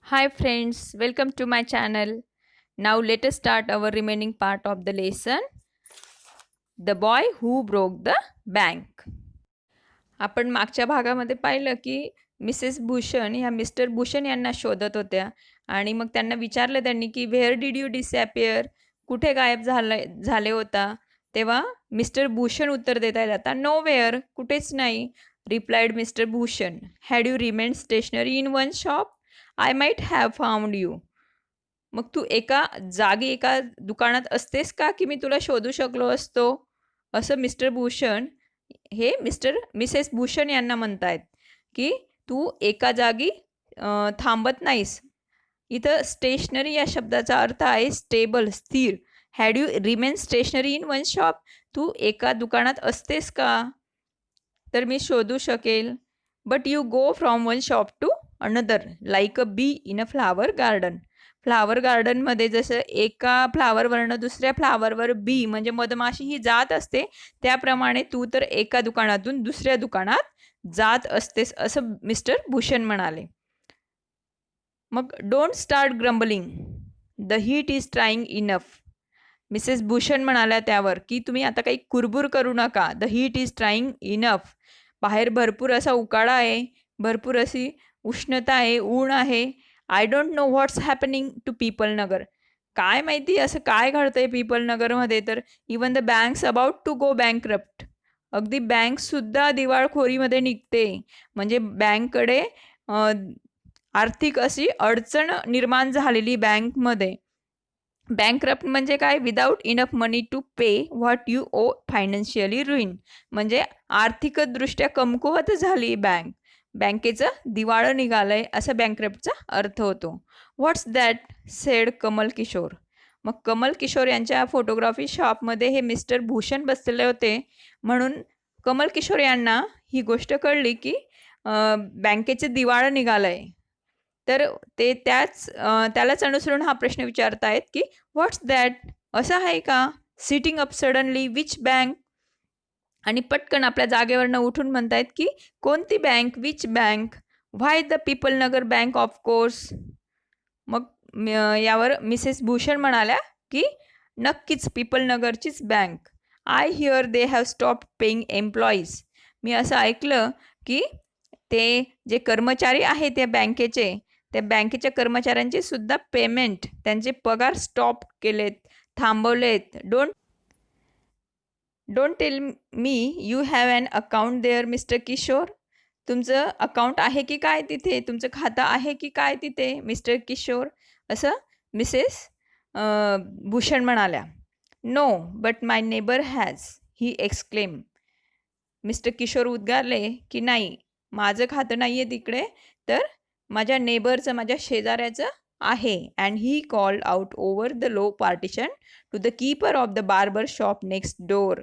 Hi friends, welcome to my channel. Now let us start our remaining part of the lesson. The boy who broke the bank. आपण मागच्या भागामध्ये पाहिलं की Mrs Bhushan ह्या mister Bhushan यांना शोधत होत्या आणि मग त्यांना विचारलं त्यांनी की व्हेअर डिड यू डिसअपिअर, कुठे गायब झाले होता. तेव्हा मिस्टर भूषण उत्तर देत आहेत आता नो वेअर, कुठेच नाही. Replied mister Bhushan, had you remain stationary in one shop I might have found you. मग तू एका जागी एका दुकानात असतेस का की मी तुला शोधू शकलो असतो, असं मिस्टर भूषण हे मिसेस भूषण यांना म्हणतायत की तू एका जागी थांबत नाहीस. इथं स्टेशनरी या शब्दाचा अर्थ आहे स्टेबल, स्थिर. Had you remain stationary in one shop, तू एका दुकानात असतेस का तर मी शोधू शकेल. But you go from one shop to another like a bee in a flower garden. Flower गार्डनमध्ये जसं एका फ्लावरवरनं दुसऱ्या फ्लावरवर बी म्हणजे मधमाशी ही जात असते, त्याप्रमाणे तू तर एका दुकानातून दुसऱ्या दुकानात जात असतेस, असं मिस्टर भूषण म्हणाले. मग don't start grumbling, the heat is trying enough. Mrs Bhushan म्हणाल्या त्यावर की तुम्ही आता काही कुरबुर करू नका. The heat is trying enough, बाहेर भरपूर असा उकाडा आहे, भरपूर अशी उष्णता आहे, ऊन आहे. I don't know what's happening to Pipalnagar, काय माहिती असं काय घडतंय पीपल नगरमध्ये. तर even the banks about to go bankrupt, अगदी बँकसुद्धा दिवाळखोरीमध्ये निघते. म्हणजे बँककडे आर्थिक अशी अडचण निर्माण झालेली बँकमध्ये. बँकरप्ट म्हणजे काय, without enough money to pay what you owe, financially ruin, म्हणजे आर्थिकदृष्ट्या कमकुवत झाली बँक, बँकेचं दिवाळं निघालंय, असा बँकरप्टचा अर्थ होतो. व्हॉट्स दॅट सेड कमल किशोर. मग कमल किशोर यांच्या फोटोग्राफी शॉपमध्ये हे मिस्टर भूषण बसलेले होते, म्हणून कमल किशोर यांना ही गोष्ट कळली की बँकेचं दिवाळं निघालंय. तर ते त्यालाच अनुसरून हा प्रश्न विचारतायत की व्हॉट्स दॅट, असं आहे का. Sitting up suddenly, which bank, आणि पटकन आपल्या जागेवरनं उठून म्हणतायत की कोणती bank, which bank, why the Pipalnagar bank of course. मग यावर मिसेस भूषण म्हणाल्या की नक्कीच पीपल नगरचीच bank. I hear they have stop paying employees, मी असं ऐकलं की ते जे कर्मचारी आहेत त्या बँकेच्या कर्मचाऱ्यांचे सुद्धा पेमेंट, त्यांचे पगार स्टॉप केलेत, थांबवलेत. Don't tell me you have an account there Mr Kishore, तुमचं अकाउंट आहे की काय तिथे, तुमचं खातं आहे की काय तिथे मिस्टर किशोर, असं मिसेस भूषण म्हणाल्या. No but my neighbour has, he exclaim. Mr Kishore उद्गारले की नाही, माझं खातं नाही आहे तिकडे, तर माझ्या नेबरचं, माझ्या शेजाऱ्याचं आहे. And he called out over the low partition to the keeper of the barber shop next door.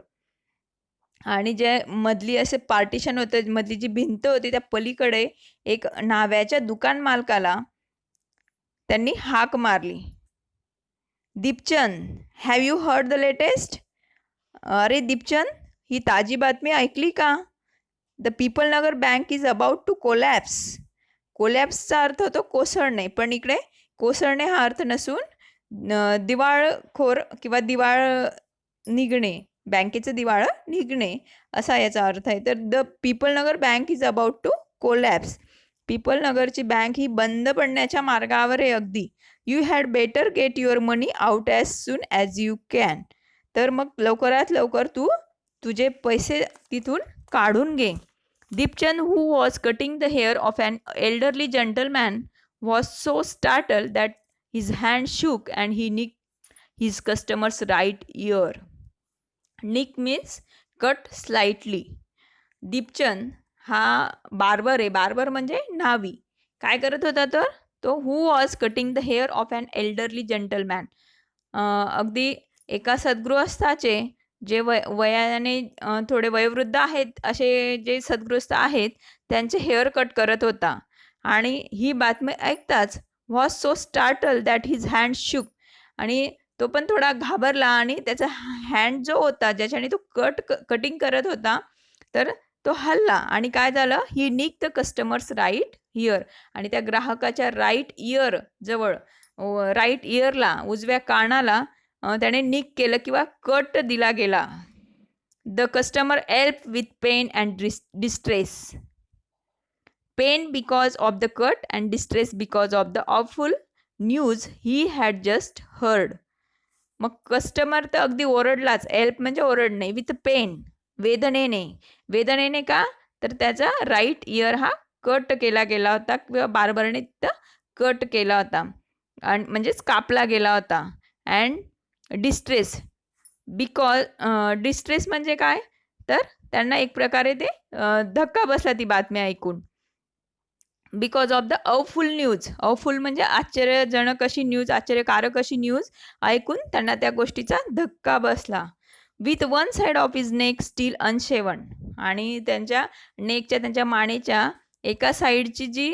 आणि जे मधली असे पार्टिशन होतं, मधली जी भिंत होती, त्या पलीकडे एक न्हाव्याच्या दुकान मालकाला त्यांनी हाक मारली. Deepchand, have you heard the latest. अरे दीपचंद, ही ताजी बातमी ऐकली का. The Pipalnagar bank is about to collapse. कोलॅप्सचा अर्थ होतो कोसळणे, पण इकडे कोसळणे हा अर्थ नसून दिवाळखोर किंवा दिवाळ निघणे, बँकेचं दिवाळं निघणे असा याचा अर्थ आहे. तर the Pipalnagar bank is about to collapse, पीपल नगरची बँक ही बंद पडण्याच्या मार्गावर आहे अगदी. You had better get your money out as soon as you can, तर मग लवकरात लवकर तू तुझे पैसे तिथून काढून घे. Deepchand, who was cutting the hair of an elderly gentleman, was so startled that his hand shook and he nicked his customer's right ear. Nick means cut slightly. Deepchand हा बार्बर आहे, बार्बर म्हणजे न्हावी. काय करत होता तर तो who was cutting the hair of an elderly gentleman, अगदी एका सद्गृहस्थाचे, जे वयाने थोडे वयोवृद्ध आहेत असे जे सद्गृहस्थ आहेत, त्यांचे हेअर कट करत होता. आणि ही बातमी ऐकताच was so startle that his hand शुक, आणि तो पण थोडा घाबरला आणि त्याचा हँड जो होता ज्याच्याने तो कटिंग करत होता, तर तो हलला आणि काय झालं, ही निक द कस्टमर्स राईट इयर, आणि त्या ग्राहकाच्या राईट इयर जवळ, राईट इयरला, उजव्या कानाला त्याने निक केलं किंवा कट दिला गेला. The customer help with pain and distress. Pain because of the cut and distress because of the awful news he had just heard. मग कस्टमर तर अगदी ओरडलाच, हेल्प म्हणजे ओरडणे, विथ पेन, वेदनेने. वेदनेने का, तर त्याचा राईट इयर हा कट केला गेला होता किंवा बार्बरने कट केला होता आणि म्हणजेच कापला गेला होता. अँड डिस्ट्रेस बिकॉज, डिस्ट्रेस म्हणजे काय, तर त्यांना एक प्रकारे ते धक्का बसला ती बातमी ऐकून. बिकॉज ऑफ द अवफुल न्यूज, अवफुल म्हणजे आश्चर्यजनक अशी न्यूज, आश्चर्यकारक अशी न्यूज ऐकून त्यांना त्या गोष्टीचा धक्का बसला. With one side of his neck still unshaven, आणि त्यांच्या नेकच्या, त्यांच्या मानेच्या एका साईडची जी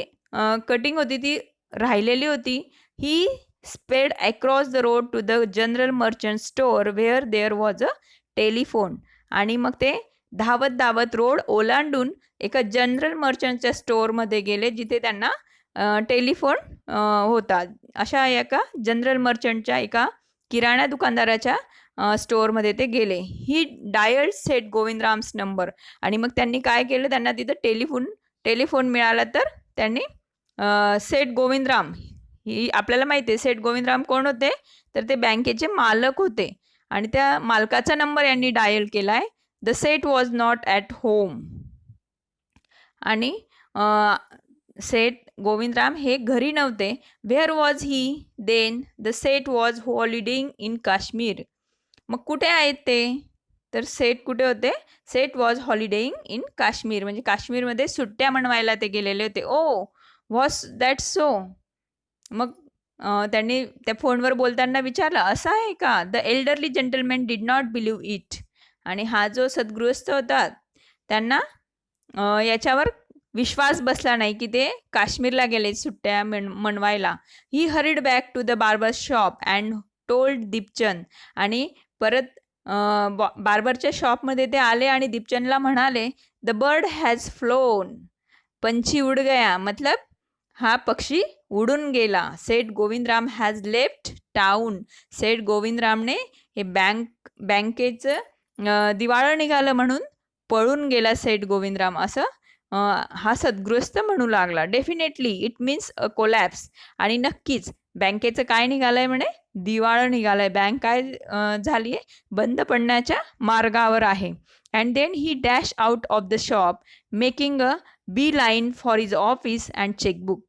कटिंग होती ती राहिलेली होती. He spread across the road to the general merchant store where there was a telephone. आणि मग ते धावत धावत रोड ओलांडून एका जनरल मर्चंटच्या स्टोअरमध्ये गेले, जिथे त्यांना टेलिफोन होता. अशा एका जनरल मर्चंटच्या, एका किराणा दुकानदाराच्या स्टोअरमध्ये ते गेले. ही डायल्ड सेट गोविंदराम्स नंबर, आणि मग त्यांनी काय केलं, त्यांना तिथं टेलिफोन मिळाला, तर त्यांनी सेठ गोविंदराम, ही आपल्याला माहिती आहे सेठ गोविंदराम कोण होते, तर ते बँकेचे मालक होते, आणि त्या मालकाचा नंबर यांनी डायल केला आहे. The Seth was not at home, आणि सेठ गोविंदराम हे घरी नव्हते. Where was he then, the Seth was holidaying in Kashmir. मग कुठे आहेत ते, तर सेठ कुठे होते, Seth was holidaying in Kashmir, म्हणजे काश्मीरमध्ये सुट्ट्या मनवायला ते गेलेले होते. Oh was that so. मग त्यांनी त्या फोनवर बोलताना विचारलं, असं आहे का. The elderly gentleman did not believe it, आणि हा जो सद्गृहस्थ होता त्यांना याच्यावर विश्वास बसला नाही की ते काश्मीरला गेले सुट्ट्या मनवायला. He hurried back to the barber shop and told Deepchand, आणि परत बार्बरच्या शॉपमध्ये ते आले आणि दीपचंदला म्हणाले, द बर्ड हॅज फ्लोन, पंछी उड गया, मतलब हा पक्षी उडून गेला. सेठ गोविंदराम हॅज लेफ्ट टाऊन, सेठ गोविंदरामने हे बँकेचं दिवाळं निघालं म्हणून पळून गेला सेठ गोविंदराम, असं हा सद्गृहस्थ म्हणू लागला. Definitely it means a collapse, आणि नक्कीच बँकेचं काय निघालंय म्हणे, दिवाळं निघालंय, बँक काय झाली आहे, बंद पडण्याच्या मार्गावर आहे. And then he dash out of the shop making a beeline for his office and chequebook.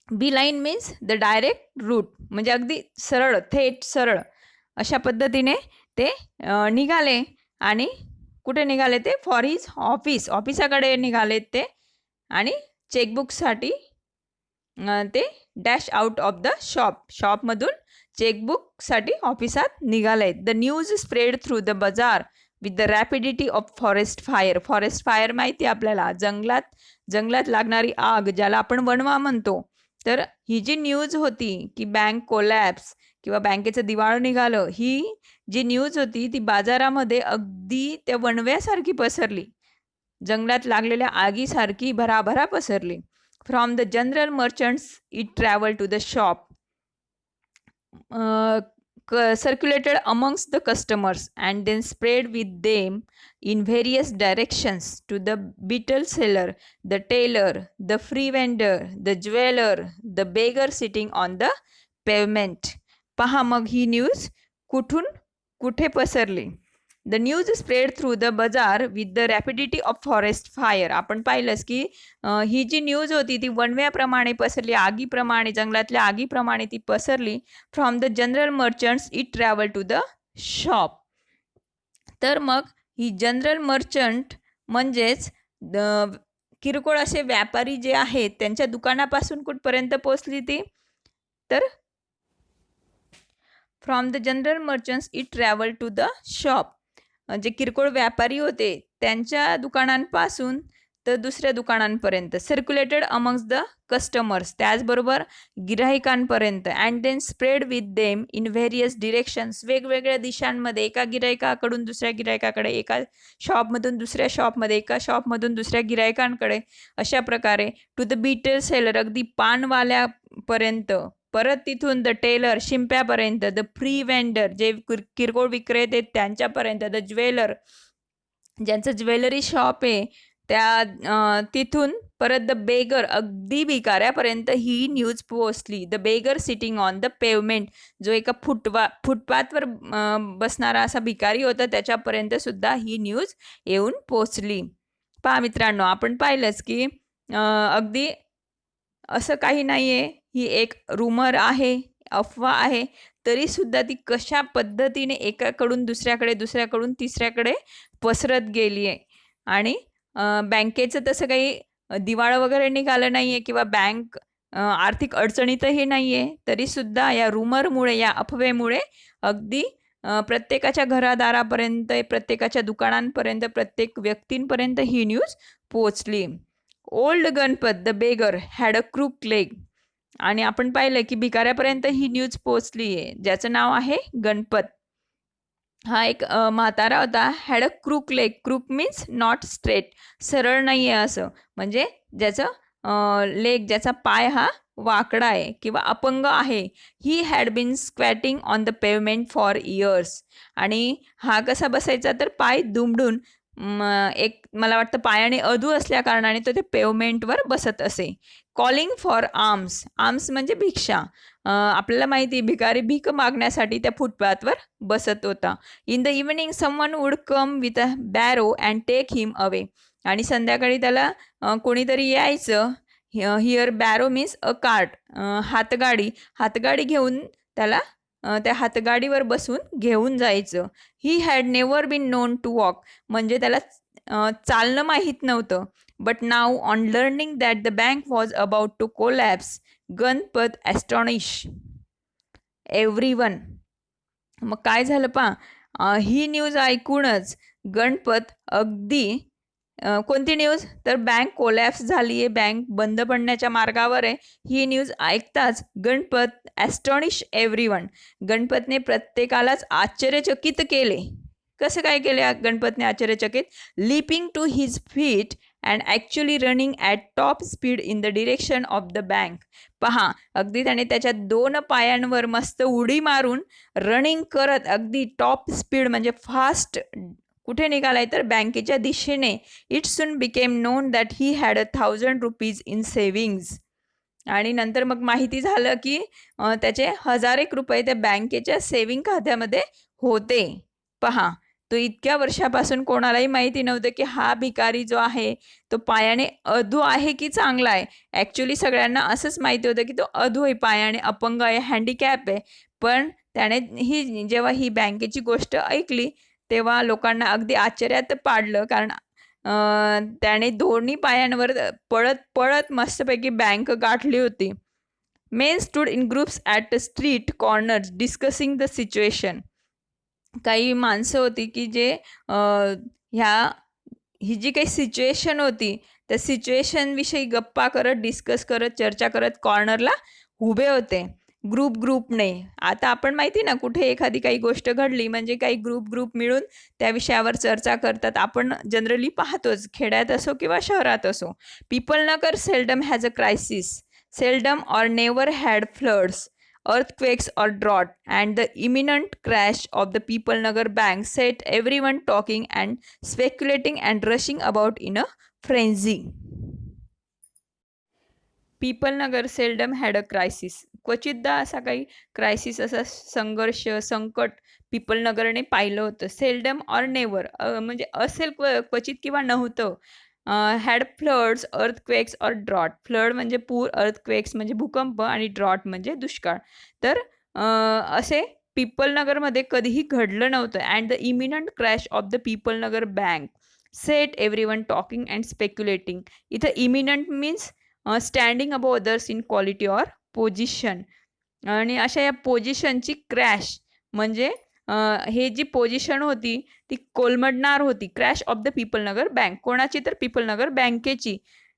Beeline means the direct route, म्हणजे अगदी सरळ, थेट सरळ अशा पद्धतीने ते निघाले. आणि कुठे निघाले ते, फॉर हिज ऑफिस, ऑफिसाकडे निघाले ते, आणि चेकबुकसाठी ते dash out of the shop, शॉपमधून चेकबुकसाठी ऑफिसात निघाले. The news spread through the bazaar with the rapidity of forest fire. Forest fire माहिती आपल्याला, जंगलात लागणारी आग, ज्याला आपण वणवा म्हणतो. तर ही जी न्यूज होती की बँक कोलॅप्स किंवा बँकेचं दिवाळं निघालं, ही जी न्यूज होती ती बाजारामध्ये अगदी त्या वणव्यासारखी पसरली, जंगलात लागलेल्या आगीसारखी भराभरा पसरली. From the general merchants it travel to the shop, circulated amongst the customers and then spread with them in various directions to the beetle seller, the tailor, the free vendor, the jeweler, the beggar sitting on the pavement. पहा मग ही news कुठून कुठे पसरली. The news spread through the bazaar with the rapidity of forest fire. आपण पाहिलंच की ही जी news होती ती वणव्याप्रमाणे पसरली, आगीप्रमाणे, जंगलातल्या आगीप्रमाणे ती पसरली. From the general merchants it travel to the shop. तर मग ही जनरल मर्चंट म्हणजेच किरकोळ असे व्यापारी जे आहेत त्यांच्या दुकानापासून कुठपर्यंत पोचली ती, तर from the general merchants it travel to the shop. जे किरकोळ व्यापारी होते त्यांच्या दुकानांपासून तर दुसऱ्या दुकानांपर्यंत, सर्क्युलेटेड अमंग्स द कस्टमर्स, त्याचबरोबर गिराहिकांपर्यंत, and then spread with them in various directions, वेगवेगळ्या दिशांमध्ये, एका गिराहिकाकडून दुसऱ्या गिराहिकाकडे, एका शॉपमधून दुसऱ्या शॉपमध्ये, एका शॉपमधून दुसऱ्या गिराहिकांकडे, अशा प्रकारे टू द बीटल सेलर, अगदी पानवाल्यापर्यंत, परत तिथून द टेलर, शिंप्यापर्यंत, द फ्री वेंडर, जे किरकोळ विक्रेते त्यांच्यापर्यंत, द ज्वेलर, ज्यांचं ज्वेलरी शॉप आहे त्या तिथून परत द बेगर, अगदी भिकाऱ्यापर्यंत ही न्यूज पोहोचली. The beggar sitting on the pavement, जो एका फुटपाथवर बसणारा असा भिकारी होता त्याच्यापर्यंत सुद्धा ही न्यूज येऊन पोहोचली. पहा मित्रांनो, आपण पाहिलंच की अगदी असं काही नाही आहे, ही एक रूमर आहे, अफवा आहे, तरीसुद्धा ती कशा पद्धतीने एकाकडून दुसऱ्याकडे, दुसऱ्याकडून तिसऱ्याकडे पसरत गेली आहे. आणि बँकेचं तसं काही दिवाळं वगैरे निघालं नाही आहे किंवा बँक आर्थिक अडचणीतही नाही आहे, तरीसुद्धा या रूमरमुळे, या अफवेमुळे अगदी प्रत्येकाच्या घरादारापर्यंत, प्रत्येकाच्या दुकानांपर्यंत, प्रत्येक व्यक्तींपर्यंत ही न्यूज पोचली. Old Ganpat the beggar had a crook leg, आणि आपण पाहिलं की भिकाऱ्यापर्यंत ही न्यूज पोचली आहे, ज्याचं नाव आहे गणपत. हा एक म्हातारा होता. Had a crook leg, crook means not straight, सरळ नाही आहे असं, म्हणजे ज्याचं लेग, ज्याचा पाय हा वाकडा आहे किंवा अपंग आहे. He had been squatting on the pavement for years, आणि हा कसा बसायचा तर पाय दुमडून, एक मला वाटतं पायाने अधू असल्या कारणाने तो ते पेवमेंटवर बसत असे. कॉलिंग फॉर आर्म्स, आर्म्स म्हणजे भिक्षा. आपल्याला माहिती, भिकारी भीक मागण्यासाठी त्या फुटपाथवर बसत होता. In the evening someone would come with a barrow and take him away, आणि संध्याकाळी त्याला कोणीतरी यायचं. Here barrow means a cart, हातगाडी घेऊन त्याला त्या हातगाडीवर बसून घेऊन जायचं. He had never been known to walk, म्हणजे त्याला चालणं माहीत नव्हतं. But now on learning that the bank was about to collapse, Ganpat astonish everyone. मग काय झालं ही न्यूज ऐकूनच गणपत अगदी, कोणती न्यूज तर बँक कोलॅप्स झाली आहे, बँक बंद पडण्याच्या मार्गावर आहे, ही न्यूज ऐकताच गणपत ॲस्टॉनिश एव्हरीवन, गणपतने प्रत्येकालाच आश्चर्यचकित केले. कसं काय केले गणपतने आश्चर्यचकित? Leaping to his feet and actually running at top speed in the direction of the bank. पहा, अगदी त्याने त्याच्या 2 पायांवर मस्त उडी मारून रनिंग करत अगदी टॉप स्पीड म्हणजे फास्ट कुठे निघालाय तर बँकेच्या दिशेने. It soon became non that he had 1,000 rupees in savings, आणि नंतर मग माहिती झालं की त्याचे 1,000 रुपये त्या बँकेच्या सेव्हिंग खात्यामध्ये होते. पहा, तो इतक्या वर्षापासून कोणालाही माहिती नव्हतं की हा भिकारी जो आहे तो पायाने अधू आहे की चांगला आहे. ॲक्च्युली सगळ्यांना असंच माहिती होतं की तो अधू आहे, पायाने अपंग आहे, हँडिकॅप आहे. पण त्याने जेव्हा ही बँकेची गोष्ट ऐकली तेव्हा लोकांना अगदी आश्चर्यात पाडलं, कारण त्याने 2 पायांवर पळत पळत मस्तपैकी बँक गाठली होती. Main stood in groups at street corners discussing the situation. काही माणसं होती की जे ही जी काही सिच्युएशन होती त्या सिच्युएशनविषयी गप्पा करत, डिस्कस करत, चर्चा करत कॉर्नरला उभे होते ग्रुपने. आता आपण माहिती ना, कुठे एखादी काही गोष्ट घडली म्हणजे काही ग्रुप मिळून त्या विषयावर चर्चा करतात. आपण जनरली पाहतोच, खेड्यात असो किंवा शहरात असो. People Nagar seldom has a crisis, seldom or never had floods, earthquakes or drought, and the imminent crash of the People Nagar Bank set everyone talking and speculating and rushing about in a frenzy. People Nagar seldom had a crisis. क्वचितदा असा काही crisis, असा संघर्ष, संकट people नगरने पाहिलं होतं. Seldom or never म्हणजे असेल क्वचित किंवा नव्हतं. हॅड फ्लड्स, अर्थक्वेक्स और ड्रॉट. फ्लड म्हणजे पूर, अर्थक्वेक्स म्हणजे भूकंप, आणि ड्रॉट म्हणजे दुष्काळ. तर असे पीपल नगरमध्ये कधीही घडलं नव्हतं. And the imminent crash of the Pipalnagar bank set everyone talking and speculating. इथं imminent means standing above others in quality or position, आणि अशा या पोझिशनची क्रॅश म्हणजे हे जी पोझिशन होती ती कोलमडणार होती. Crash of the Pipalnagar bank. कोणाची? तर पीपल नगर बँकेची.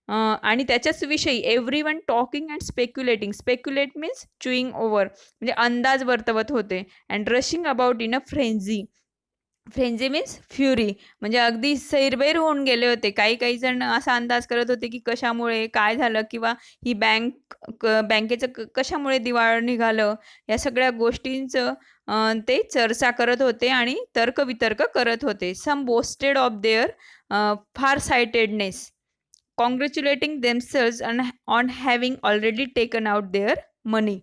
आणि त्याच्याच विषयी everyone talking and speculating. Speculate means chewing over, म्हणजे अंदाज वर्तवत होते. And rushing about in a frenzy. Frenzy means fury, म्हणजे अगदी सैरभैर होऊन गेले होते. काही जण असा अंदाज करत होते की कशामुळे, काय झालं, किंवा ही बँकेचं कशामुळे दिवाळ निघालं, या सगळ्या गोष्टींचं ते चर्चा करत होते आणि तर्कवितर्क करत होते. Some boasted of their far sightedness, congratulating themselves on having already taken out their money.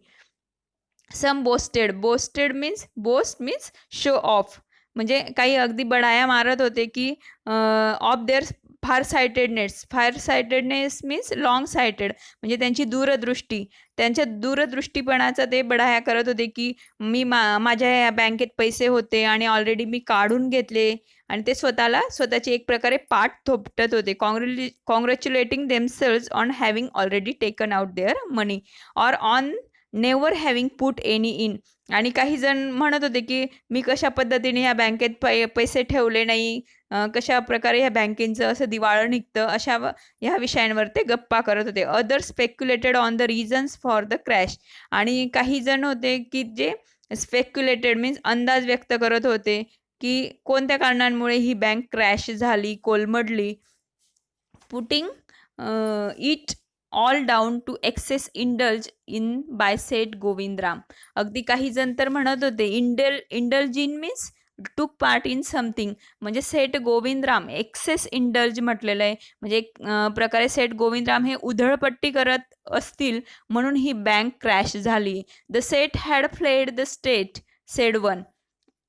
Some boasted. Boasted means, boast means show off, म्हणजे काही अगदी बडाया मारत होते की of their far sightedness. Far sightedness means long sighted, म्हणजे त्यांची दूरदृष्टी, त्यांच्या दूरदृष्टीपणाचा ते बडाया करत होते की मी माझ्या या बँकेत पैसे होते आणि ऑलरेडी मी काढून घेतले, आणि ते स्वतःची एक प्रकारे पाठ थोपटत होते. Congratulating themselves on having already taken out their money or on never having put any in. आणि काही जण म्हणत होते की मी कशा पद्धतीने ह्या बँकेत पैसे ठेवले नाही, कशा प्रकारे ह्या बँकेचं असं दिवाळं निघतं, ह्या विषयांवर ते गप्पा करत होते. Other speculated on the reasons for the crash. आणि काही जण होते की जे स्पेक्युलेटेड मीन्स अंदाज व्यक्त करत होते की कोणत्या कारणांमुळे ही बँक क्रॅश झाली, कोलमडली. Putting it all down to excess indulge in by Seth Govindram. अगदी काही जण तर म्हणत होते indulge in means took part in something, म्हणजे सेठ गोविंदराम एक्सेस इंडल्ज म्हटलेलं आहे, म्हणजे एक प्रकारे सेठ गोविंदराम हे उधळपट्टी करत असतील म्हणून ही बँक क्रॅश झाली. The Seth had fled the state, sed one.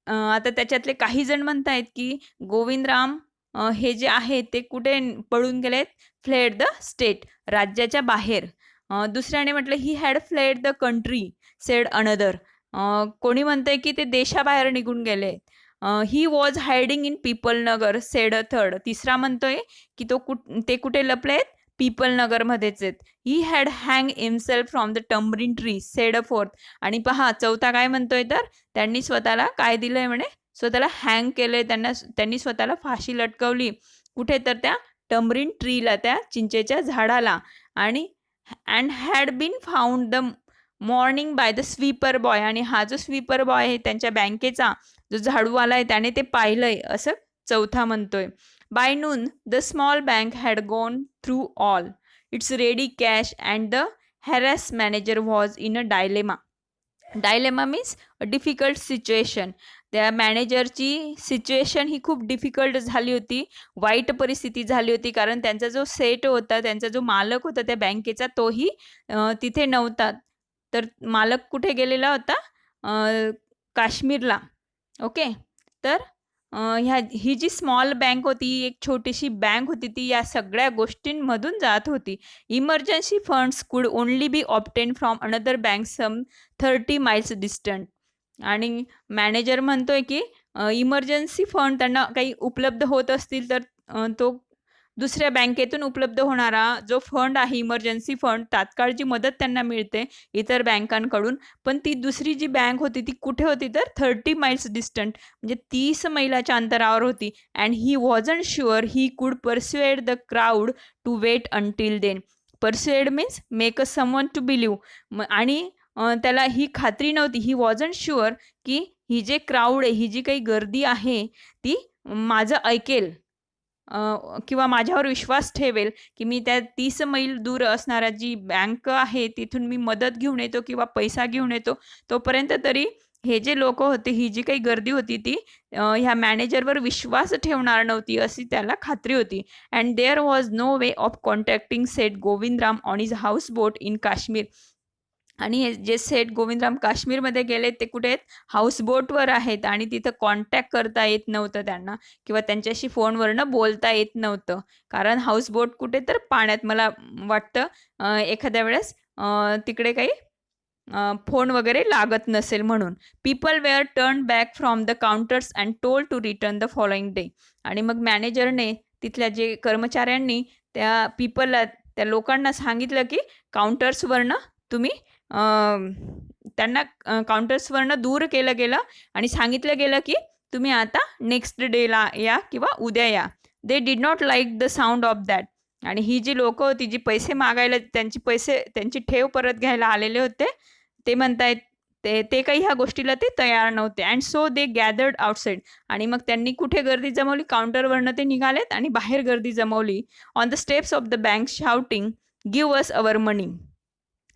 आता त्याच्यातले काही जण म्हणतायत की गोविंदराम हे जे आहे ते कुठे पळून गेलेत? फ्लेड द स्टेट, राज्याच्या बाहेर. दुसऱ्याने म्हटलं he had fled the country, said another. कोणी म्हणतंय की ते देशाबाहेर निघून गेले. He was hiding in Pipalnagar, said a third. तिसरा म्हणतोय की ते कुठे लपलेत? पीपल नगरमध्येच आहेत. He had hang himself from the tamarind tree, said a fourth. आणि पहा चौथा काय म्हणतोय, तर त्यांनी स्वतःला काय दिलंय म्हणे? स्वतःला हँग केलंय, त्यांनी स्वतःला फाशी लटकवली. कुठे? तर त्या टम्बरिन ट्रीला, त्या चिंचेच्या झाडाला. आणि and had been found the morning by the sweeper boy. आणि हा जो स्वीपर बॉय आहे त्यांच्या बँकेचा, जो झाडूवाला आहे, त्याने ते पाहिलंय, असं चौथा म्हणतोय. By noon the small bank had gone through all its ready cash and the harass manager was in a dilemma. Dilemma means a difficult situation. त्या मॅनेजरची सिच्युएशन ही खूप डिफिकल्ट झाली होती, वाईट परिस्थिती झाली होती, कारण त्यांचा जो सेट होता, त्यांचा जो मालक होता त्या बँकेचा, तोही तिथे नव्हता. तर मालक कुठे गेलेला होता? काश्मीरला. ओके. तर ही जी स्मॉल बँक होती, एक छोटीशी बँक होती, ती या सगळ्या गोष्टींमधून जात होती. Emergency funds could only be obtain from another bank some 30 miles distant. आणि मॅनेजर म्हणतोय की इमर्जन्सी फंड त्यांना काही उपलब्ध होत असतील तर तो दुसऱ्या बँकेतून उपलब्ध होणारा जो फंड आहे, इमर्जन्सी फंड, तात्काळची मदत त्यांना मिळते इतर बँकांकडून. पण ती दुसरी जी बँक होती ती कुठे होती? तर 30 miles डिस्टंट, म्हणजे 30 मैलाच्या अंतरावर होती. And he wasn't sure he could persuaded the crowd to wait until then. Persuaded means make a someone to believe. आणि त्याला ही खात्री नव्हती, ही वॉजंट शुअर, की ही जे क्राऊड आहे, ही जी काही गर्दी आहे, ती माझं ऐकेल किंवा माझ्यावर विश्वास ठेवेल की मी त्या 30 मैल दूर असणाऱ्या जी बँक आहे तिथून मी मदत घेऊन येतो किंवा पैसा घेऊन येतो. तोपर्यंत तरी हे जे लोक होते, ही जी काही गर्दी होती, ती ह्या मॅनेजरवर विश्वास ठेवणार नव्हती, अशी त्याला खात्री होती. And there was no way of contacting Seth Govindram on his houseboat in Kashmir. आणि हे जे सेठ गोविंदराम काश्मीरमध्ये गेले ते कुठे आहेत? हाऊसबोटवर आहेत. आणि तिथं कॉन्टॅक्ट करता येत नव्हतं त्यांना, किंवा त्यांच्याशी फोनवरनं बोलता येत नव्हतं, कारण हाऊसबोट कुठे? तर पाण्यात. मला वाटतं एखाद्या वेळेस तिकडे काही फोन वगैरे लागत नसेल म्हणून. People were turn back from the counters and told to return the following day. आणि मग मॅनेजरने, तिथल्या जे कर्मचाऱ्यांनी त्या लोकांना सांगितलं की काउंटर्सवरनं तुम्ही त्यांना काउंटर्सवरनं दूर केलं गेलं आणि सांगितलं गेलं की तुम्ही आता नेक्स्ट डेला या किंवा उद्या या. They did not like the sound of that. आणि ही जी लोकं होती जी पैसे मागायला त्यांची ठेव परत घ्यायला आलेले होते, ते म्हणतायत ते काही ह्या गोष्टीला ते तयार नव्हते. And so they gathered outside. आणि मग त्यांनी कुठे गर्दी जमवली? काउंटरवरनं ते निघालेत आणि बाहेर गर्दी जमवली. On the steps of the bank shouting, give us our money.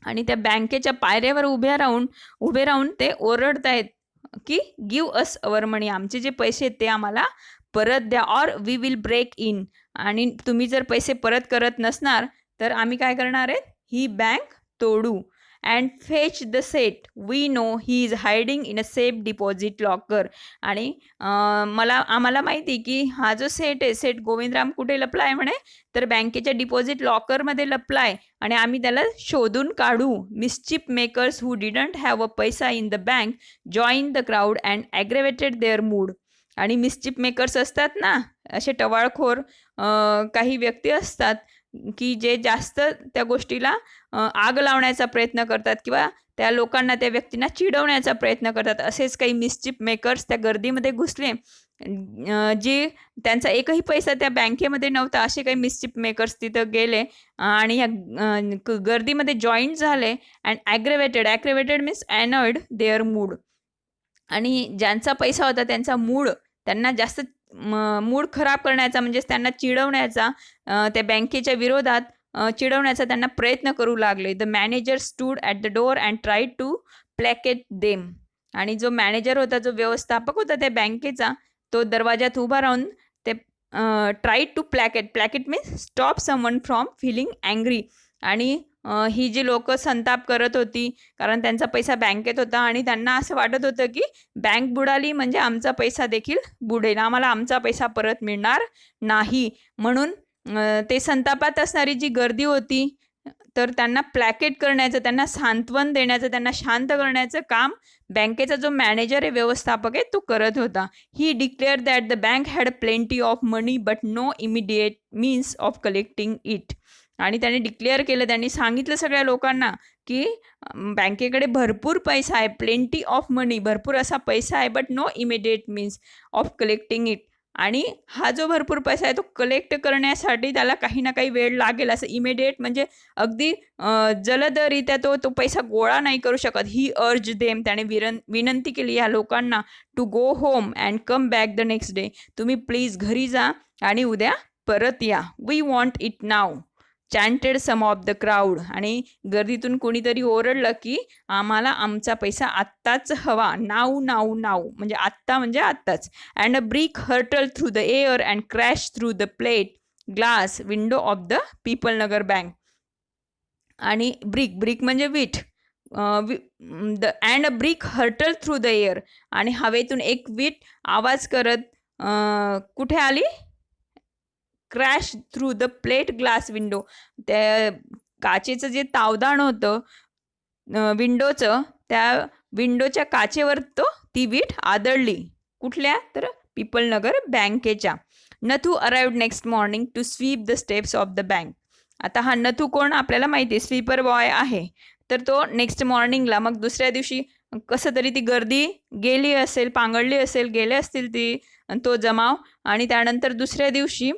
आणि त्या बँकेच्या पायऱ्यावर उभे राहून ते ओरडतायत की गिव्ह अस अवर मनी, आमचे जे पैसे आहेत ते आम्हाला परत द्या, or we will break in. आणि तुम्ही जर पैसे परत करत नसणार तर आम्ही काय करणार आहेत? ही बँक तोडू. And fetch the Seth, we know he is hiding in a safe deposit locker. आणि आम्हाला माहिती की हा जो सेट आहे, सेट गोविंदराम कुठे लपलाय म्हणे? तर बँकेच्या डिपॉझिट लॉकरमध्ये लपलाय आणि आम्ही त्याला शोधून काढू. Mischief makers who didn't have a paisa in the bank join the crowd and aggravated their mood. आणि मिस्चिप मेकर्स असतात ना, असे टवाळखोर काही व्यक्ती असतात की जे जास्त त्या गोष्टीला आग लावण्याचा प्रयत्न करतात किंवा त्या लोकांना, त्या व्यक्तींना चिडवण्याचा प्रयत्न करतात. असेच काही मिस्चिप मेकर्स त्या गर्दीमध्ये घुसले, जे त्यांचा एकही पैसा त्या बँकेमध्ये नव्हता. असे काही मिस्चिप मेकर्स तिथं गेले आणि ह्या गर्दीमध्ये जॉईंट झाले. And aggravated means annoyed their mood. आणि ज्यांचा पैसा होता त्यांचा मूड, त्यांना जास्त मूड खराब करण्याचा, म्हणजेच त्यांना चिडवण्याचा, त्या बँकेच्या विरोधात चिडवण्याचा त्यांना प्रयत्न करू लागले. The manager stood at the door and tried to placate them. आणि जो मॅनेजर होता, जो व्यवस्थापक होता त्या बँकेचा, तो दरवाजात उभा राहून ते tried to placate means stop someone from feeling angry. आणि ही जी लोक संताप करत होती कारण त्यांचा पैसा बँकेत होता आणि त्यांना असं वाटत होतं की बँक बुडाली म्हणजे आमचा पैसा देखील बुडेल, आम्हाला आमचा पैसा परत मिळणार नाही. म्हणून ते संतापात असणारी जी गर्दी होती, तर त्यांना प्लॅकेट करण्याचं, त्यांना सांत्वन देण्याचं, त्यांना शांत करण्याचं काम बँकेचा जो मॅनेजर आहे, व्यवस्थापक आहे, तो करत होता. He declare that the bank had plenty of money but no immediate means of collecting it. आणि त्यांनी डिक्लेअर केलं, त्यांनी सांगितलं सगळ्या लोकांना की बँकेकडे भरपूर पैसा आहे, प्लेंटी ऑफ मनी, भरपूर असा पैसा आहे, but no immediate means of collecting it. आणि हा जो भरपूर पैसा आहे तो कलेक्ट करण्यासाठी त्याला काही ना काही वेळ लागेल. असं इमिडिएट म्हणजे अगदी जलदरित्या तो पैसा गोळा नाही करू शकत. ही अर्ज देम, त्याने विनंती केली या लोकांना to go home and come back the next day. तुम्ही प्लीज घरी जा आणि उद्या परत या. We want it now chanted some of the crowd. आणि गर्दीतून कोणीतरी ओरडलं की आम्हाला आमचा पैसा आत्ताच हवा. नाऊ नाऊ नाऊ म्हणजे आत्ता म्हणजे आत्ताच. And a brick hurtle through the air and crash through the plate glass window of the Pipalnagar bank. आणि ब्रिक म्हणजे वीट. And a brick hurtle through the air, आणि हवेतून एक वीट आवाज करत कुठे आली? Crash through the plate glass window. त्या काचेचं जे तावदाण होतं विंडोचं, त्या विंडोच्या काचेवर ती वीट आदळली. कुठल्या? तर पीपल नगर बँकेच्या. Nathu arrived next morning to sweep the steps of the bank. आता हा नथू कोण? आपल्याला माहिती आहे, स्वीपर बॉय आहे. तर तो नेक्स्ट मॉर्निंगला, मग दुसऱ्या दिवशी कसं तरी ती गर्दी गेली असेल, पांगळली असेल, गेले असतील तो जमाव. आणि त्यानंतर दुसऱ्या दिवशी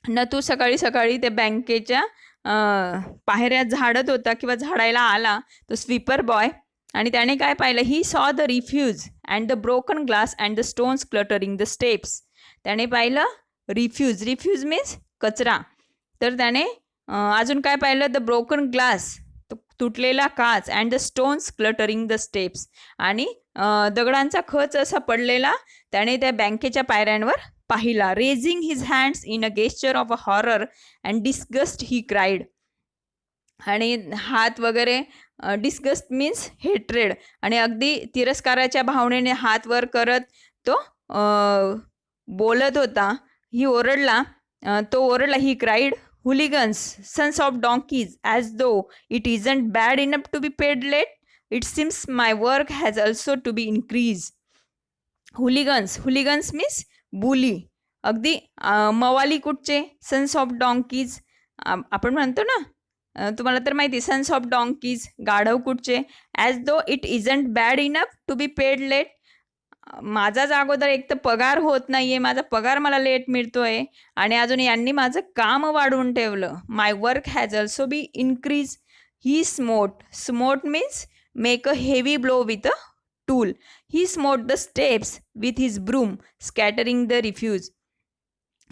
नथू सकाळी सकाळी त्या बँकेच्या पायऱ्या झाडत होता किंवा झाडायला आला तो स्वीपर बॉय. आणि त्याने काय पाहिलं? He saw the refuse and the broken glass and the stones cluttering the steps. त्याने पाहिलं रिफ्यूज मीन्स कचरा. तर त्याने अजून काय पाहिलं? द ब्रोकन ग्लास, तुटलेला काच, and the stones cluttering the steps. आणि दगडांचा खच असा पडलेला त्याने त्या बँकेच्या पायऱ्यांवर पाहिला. Raising his hands in a gesture of a horror and disgust he cried. आणि हात वगैरे, डिस्गस्ट मीन्स हेट्रेड, आणि अगदी तिरस्काराच्या भावनेने हात वर करत तो बोलत होता. तो ओरडला. He cried, hooligans, sons of donkeys, as though it isn't bad enough to be paid late. It seems my work has also to be increase. Hooligans means bully. अगदी मवाली कुठचे? Sons of donkeys. आपण म्हणतो ना तुम्हाला तर माहिती, sons of donkeys, गाढव कुठचे. As though it isn't bad enough to be paid late. माझाच अगोदर एक तर पगार होत नाहीये, माझा पगार मला लेट मिळतोय आणि अजून यांनी माझं काम वाढवून ठेवलं. My work has also be increase. He smote. Smote means make a heavy blow with a tool. He smote the steps with his broom scattering the refuse.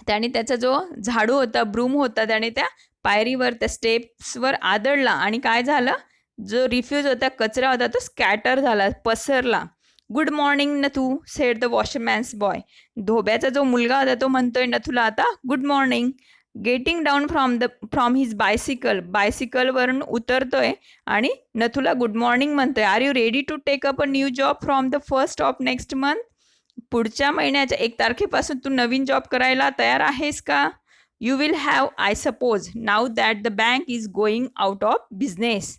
त्याने त्याचा जो झाडू होता, ब्रूम होता, त्याने त्या पायरीवर, त्या स्टेप्सवर आदळला आणि काय झालं, जो रिफ्यूज होता, कचरा होता, तो स्कॅटर झाला, पसरला. Good morning Nathu, said the washman's boy. धोब्याचा जो मुलगा होता तो म्हणतोय नथूला आता good morning. Getting down from his bicycle. बायसिकलवरून उतरतोय आणि नथूला गुड मॉर्निंग म्हणतोय. Are you ready to take up a new job from the 1st of next month. पुढच्या महिन्याच्या 1 तारखेपासून तू नवीन जॉब करायला तयार आहेस का? You will have, I suppose, now that the bank is going out of business.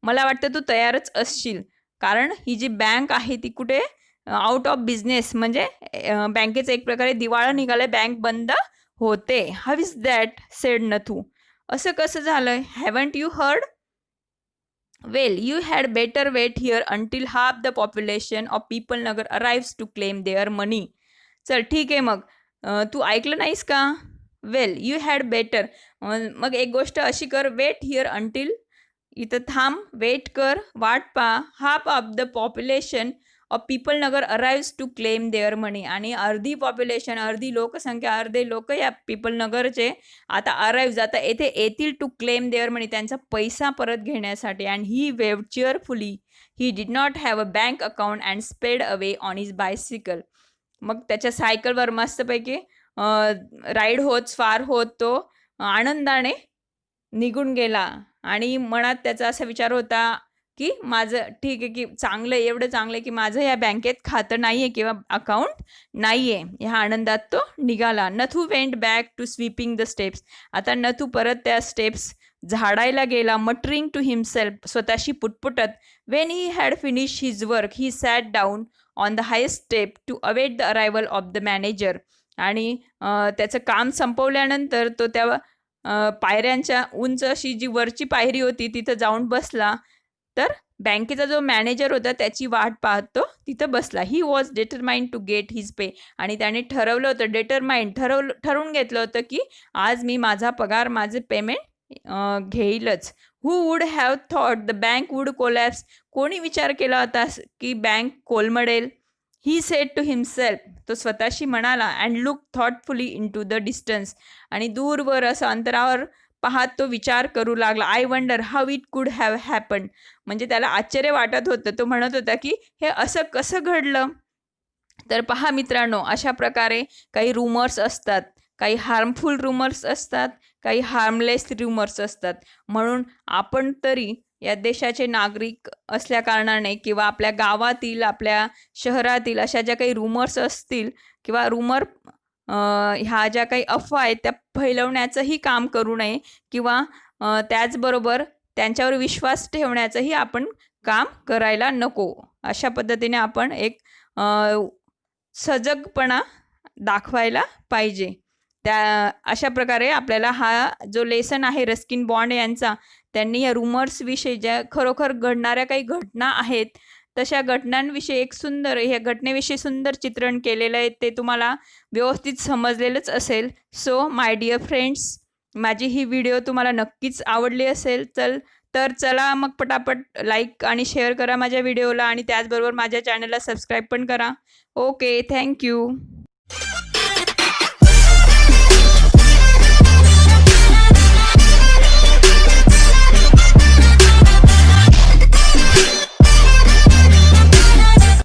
मला वाटतं तू तयारच असशील, कारण ही जी बँक आहे ती कुठे, आउट ऑफ बिझनेस, म्हणजे बँकेचं एक प्रकारे दिवाळं निघालं, बँक बंद होते. How is that, said Nathu. असं कसं झालं? Haven't you heard? Well, you had better wait here until half the population of Pipalnagar arrives to claim their money. चल ठीक आहे, मग तू ऐकलं नाहीस का? वेल, यू हॅड बेटर, मग एक गोष्ट अशी कर, वेट हिअर अंटिल, इथं थांब, वेट कर, वाट पा, half of the population of Pipalnagar arrives to claim their money. आणि अर्धी पॉप्युलेशन, अर्धी लोकसंख्या, अर्धे लोक या पीपल नगरचे आता अराइव्ज, आता येथे येतील, टू क्लेम देअर मनी, त्यांचा पैसा परत घेण्यासाठी. And he waved cheerfully. He did not have a bank account and sped away on his bicycle. मग त्याच्या सायकलवर मस्तपैकी राईड होत, फार होत तो आनंदाने निघून गेला. आणि मनात त्याचा असा विचार होता की माझं ठीक आहे, की चांगलं, एवढं चांगलं की माझं या बँकेत खातं नाही आहे किंवा अकाउंट नाही आहे. ह्या आनंदात तो निघाला. Nathu went back to sweeping the steps. आता नथू परत त्या स्टेप्स झाडायला गेला. मटरिंग टू हिमसेल्फ, स्वतःशी पुटपुटत. When he had finish his work he sat down on the highest step to await the arrival of the manager. आणि त्याचं काम संपवल्यानंतर तो त्या पायऱ्यांच्या उंच अशी जी वरची पायरी होती तिथं जाऊन बसला. तर बँकेचा जो मॅनेजर होता त्याची वाट पाहत तो तिथं बसला. He was determined to get his pay. आणि त्याने ठरवलं होतं, ठरवून घेतलं होतं की आज मी माझा पगार, माझे पेमेंट घेईलच. Who would have thought the bank would collapse. कोणी विचार केला होता की बँक कोलमडेल. ही सेड टू हिमसेल्फ, तो स्वतःशी म्हणाला. And look thoughtfully into the distance. आणि दूरवर असं अंतरावर पाहत तो विचार करू लागला. I wonder how it could have happened. म्हणजे त्याला आश्चर्य वाटत होतं. तो म्हणत होता की हे असं कसं घडलं. तर पहा मित्रांनो, अशा प्रकारे काही रूमर्स असतात, काही हार्मफुल रूमर्स असतात, काही हार्मलेस रूमर्स असतात. म्हणून आपण तरी या देशाचे नागरिक असल्या कारणाने किंवा आपल्या गावातील, आपल्या शहरातील अशा ज्या काही रूमर्स असतील किंवा रूमर ह्या ज्या काही अफवा आहेत त्या फैलवण्याचंही काम करू नये किंवा त्याचबरोबर त्यांच्यावर विश्वास ठेवण्याचंही आपण काम करायला नको. अशा पद्धतीने आपण एक सजगपणा दाखवायला पाहिजे. त्या अशा प्रकारे आपल्याला हा जो लेसन आहे रस्किन बॉन्ड यांचा, त्यांनी या रूमर्सविषयी ज्या खरोखर घडणाऱ्या काही घटना आहेत तशा घटनांविषयी एक सुंदर, ह्या घटनेविषयी सुंदर चित्रण केलेलं आहे. ते तुम्हाला व्यवस्थित समजलेलंच असेल. सो माय डिअर फ्रेंड्स, माझी ही व्हिडिओ तुम्हाला नक्कीच आवडली असेल. तर चला मग पटापट लाईक आणि शेअर करा माझ्या व्हिडिओला आणि त्याचबरोबर माझ्या चॅनलला सबस्क्राईब पण करा. Okay, thank you.